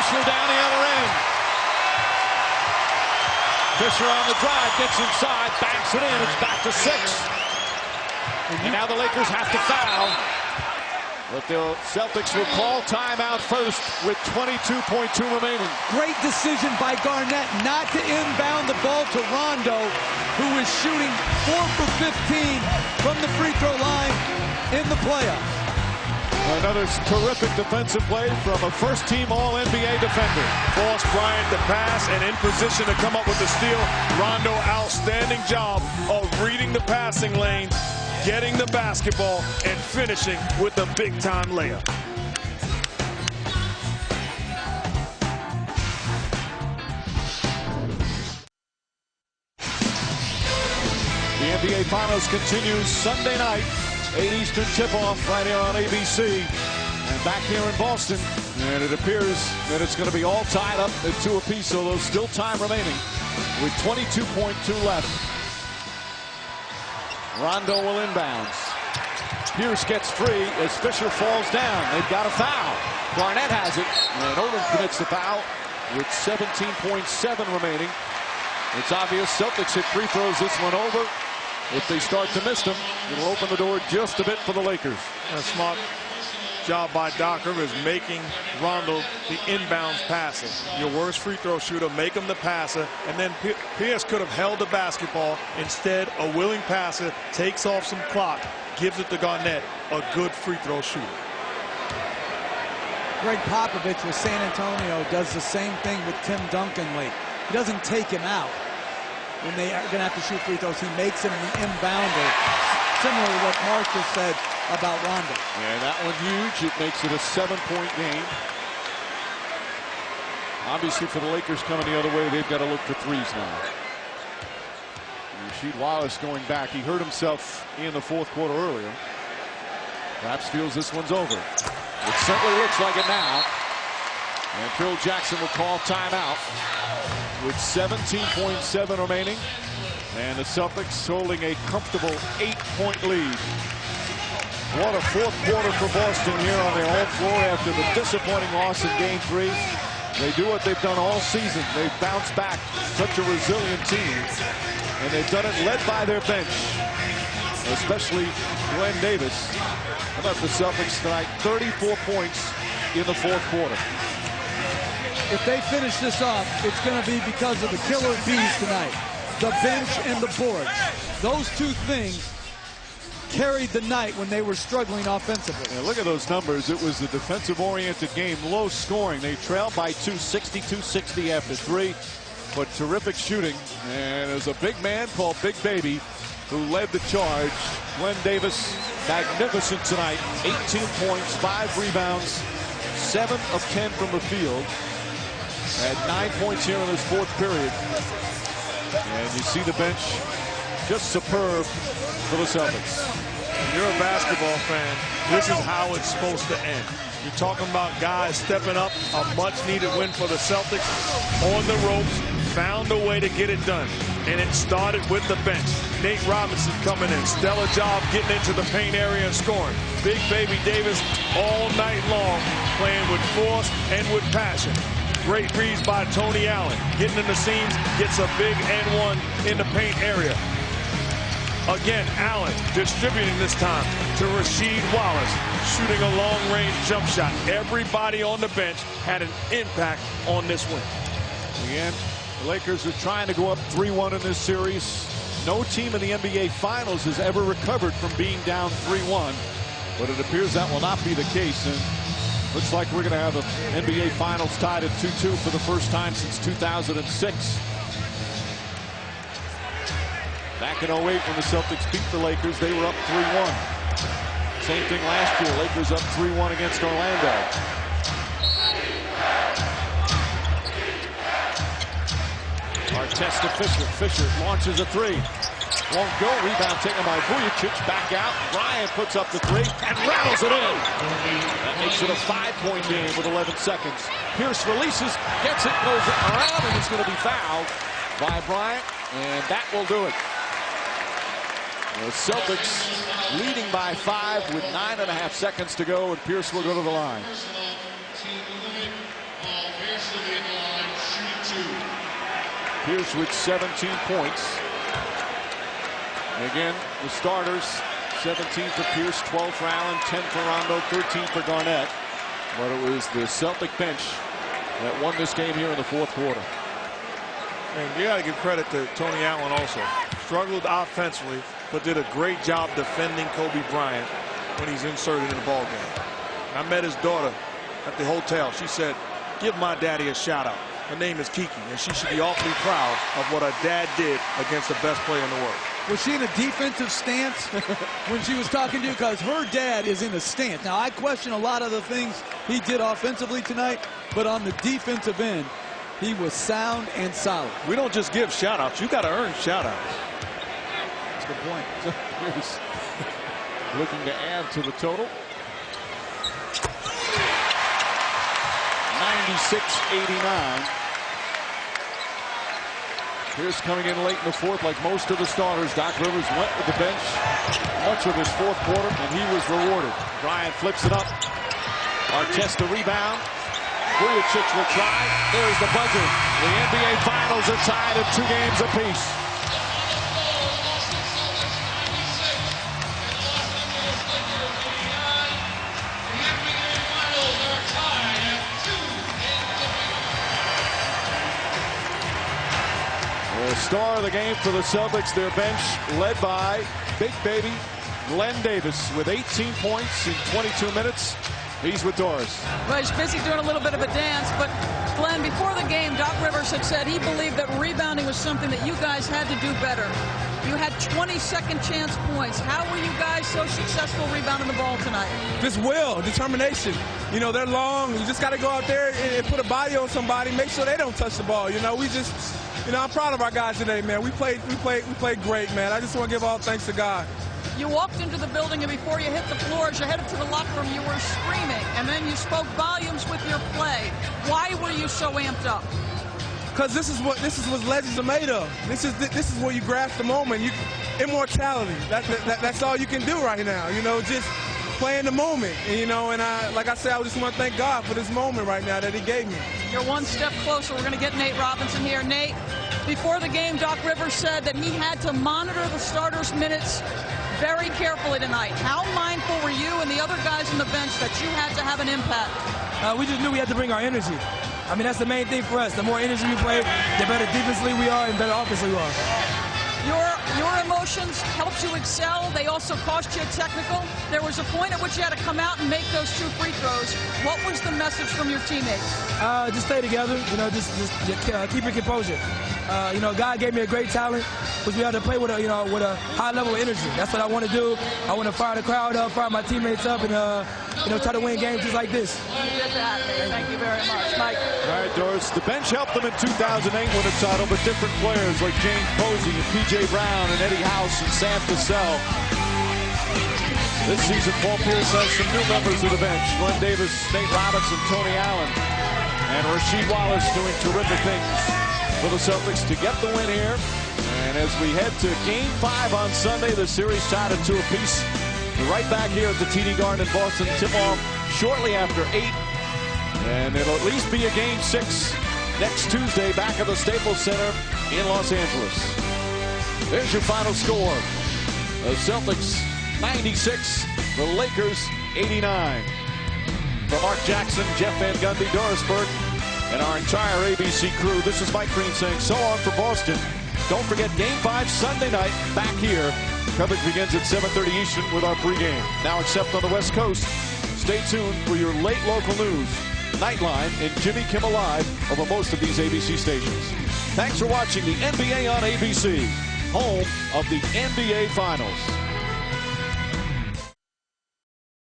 Fisher down the other end. Fisher on the drive, gets inside, banks it in. It's back to 6. And now the Lakers have to foul. But the Celtics will call timeout first with 22.2 remaining. Great decision by Garnett not to inbound the ball to Rondo, who is shooting 4 for 15 from the free throw line in the playoffs. Another terrific defensive play from a first-team All-NBA defender. Forced Bryant to pass and in position to come up with the steal. Rondo, outstanding job of reading the passing lanes, getting the basketball, and finishing with a big-time layup. The NBA Finals continues Sunday night. 8 Eastern tip-off right here on ABC. And back here in Boston. And it appears that it's going to be all tied up at 2 apiece, although still time remaining with 22.2 left. Rondo will inbounds. Pierce gets free as Fisher falls down. They've got a foul. Garnett has it. And Odom commits the foul with 17.7 remaining. It's obvious Celtics hit free throws this one over. If they start to miss them, it'll open the door just a bit for the Lakers. A smart job by Doc Rivers making Rondo the inbounds passer. Your worst free throw shooter, make him the passer, and then Pierce could have held the basketball. Instead, a willing passer takes off some clock, gives it to Garnett, a good free throw shooter. Greg Popovich with San Antonio does the same thing with Tim Duncan late. He doesn't take him out when they are going to have to shoot free throws. He makes him the inbounder, similar to what Mark just said about Rondo. And that one huge. It makes it a 7-point game. Obviously, for the Lakers coming the other way, they've got to look for threes now. Rasheed Wallace going back. He hurt himself in the 4th quarter earlier. Perhaps feels this one's over. It certainly looks like it now. And Phil Jackson will call timeout with 17.7 remaining. And the Celtics holding a comfortable 8-point lead. What a 4th quarter for Boston here on their home floor after the disappointing loss in Game 3. They do what they've done all season. They've bounced back. Such a resilient team. And they've done it led by their bench, especially Glenn Davis. How about the Celtics tonight? 34 points in the 4th quarter. If they finish this off, it's going to be because of the killer bees tonight. The bench and the boards. Those 2 things carried the night when they were struggling offensively. Yeah, look at those numbers. It was a defensive-oriented game, low scoring. They trailed by 260 after 3, but terrific shooting. And there's a big man called Big Baby who led the charge. Glenn Davis, magnificent tonight. 18 points, 5 rebounds, 7 of 10 from the field. Had 9 points here in this 4th period. And you see the bench just superb for the Celtics. When you're a basketball fan, this is how it's supposed to end. You're talking about guys stepping up, a much-needed win for the Celtics on the ropes, found a way to get it done. And it started with the bench. Nate Robinson coming in, stellar job getting into the paint area and scoring. Big Baby Davis all night long playing with force and with passion. Great reads by Tony Allen, getting in the seams, gets a big and 1 in the paint area. Again, Allen distributing this time to Rasheed Wallace, shooting a long-range jump shot. Everybody on the bench had an impact on this win. Again, the Lakers are trying to go up 3-1 in this series. No team in the NBA Finals has ever recovered from being down 3-1, but it appears that will not be the case. And looks like we're going to have the NBA Finals tied at 2-2 for the first time since 2006. Back in 08 when the Celtics beat the Lakers, they were up 3-1. Same thing last year. Lakers up 3-1 against Orlando. Artest to Fisher. Fisher launches a 3. Won't go. Rebound taken by Vujacic. Back out. Bryant puts up the 3 and rattles it in. That makes it a 5-point game with 11 seconds. Pierce releases, gets it, goes around, and it's going to be fouled by Bryant, and that will do it. The Celtics leading by 5 with 9.5 seconds to go, and Pierce will go to the line. Pierce with 17 points. And again, the starters, 17 for Pierce, 12 for Allen, 10 for Rondo, 13 for Garnett. But it was the Celtic bench that won this game here in the fourth quarter. And you got to give credit to Tony Allen also. Struggled offensively, but did a great job defending Kobe Bryant when he's inserted in the ball game. I met his daughter at the hotel. She said, "Give my daddy a shout out. Her name is Kiki, and she should be awfully proud of what her dad did against the best player in the world." Was she in a defensive stance when she was talking to you? Because her dad is in a stance. Now, I question a lot of the things he did offensively tonight, but on the defensive end, he was sound and solid. We don't just give shout outs. You got to earn shout outs. That's a good point. Pierce looking to add to the total. 96-89. Pierce coming in late in the fourth like most of the starters. Doc Rivers went with the bench much of his fourth quarter, and he was rewarded. Bryant flips it up. Artest the rebound. Vujicic will try. There's the buzzer. The NBA Finals are tied at 2 games apiece. The star of the game for the Celtics, their bench led by Big Baby Glenn Davis with 18 points in 22 minutes. He's with Doris. Well, he's busy doing a little bit of a dance, but Glenn, before the game, Doc Rivers had said he believed that rebounding was something that you guys had to do better. You had 20 second chance points. How were you guys so successful rebounding the ball tonight? Just will, determination. You know, they're long. You just got to go out there and put a body on somebody, make sure they don't touch the ball. You know, we just, you know, I'm proud of our guys today, man. We played great, man. I just want to give all thanks to God. You walked into the building, and before you hit the floor, as you headed to the locker room, you were screaming, and then you spoke volumes with your play. Why were you so amped up? Because this is what legends are made of. This is where you grasp the moment. Immortality. That's all you can do right now. You know, just play in the moment. And, you know, and like I said, I just want to thank God for this moment right now that He gave me. You're one step closer. We're going to get Nate Robinson here. Nate, before the game, Doc Rivers said that he had to monitor the starters' minutes very carefully tonight. How mindful were you and the other guys on the bench that you had to have an impact? We just knew we had to bring our energy. I mean, that's the main thing for us. The more energy we play, the better defensively we are and better offensively we are. Your emotions helped you excel. They also cost you a technical. There was a point at which you had to come out and make those 2 free throws. What was the message from your teammates? Just stay together. You know, just keep your composure. You know, God gave me a great talent, which we had to play with a high level of energy. That's what I want to do. I want to fire the crowd up, fire my teammates up, and you know, try to win games just like this. You did that. Thank you very much, Mike. All right, Doris. The bench helped them in 2008 win a title, but different players like James Posey and P.J. Brown and Eddie House and Sam Cassell. This season, Paul Pierce has some new members of the bench: Glenn Davis, Nate Robinson, Tony Allen, and Rasheed Wallace doing terrific things for the Celtics to get the win here. And as we head to Game 5 on Sunday, the series tied at 2 apiece. We're right back here at the TD Garden in Boston. Tip-off shortly after 8. And it'll at least be a Game 6 next Tuesday back at the Staples Center in Los Angeles. There's your final score. The Celtics 96, the Lakers 89. For Mark Jackson, Jeff Van Gundy, Doris Burke, and our entire ABC crew, this is Mike Green saying so long for Boston. Don't forget Game 5 Sunday night back here. Coverage begins at 7:30 Eastern with our pregame. Now except on the West Coast. Stay tuned for your late local news, Nightline, and Jimmy Kimmel Live over most of these ABC stations. Thanks for watching the NBA on ABC, home of the NBA Finals.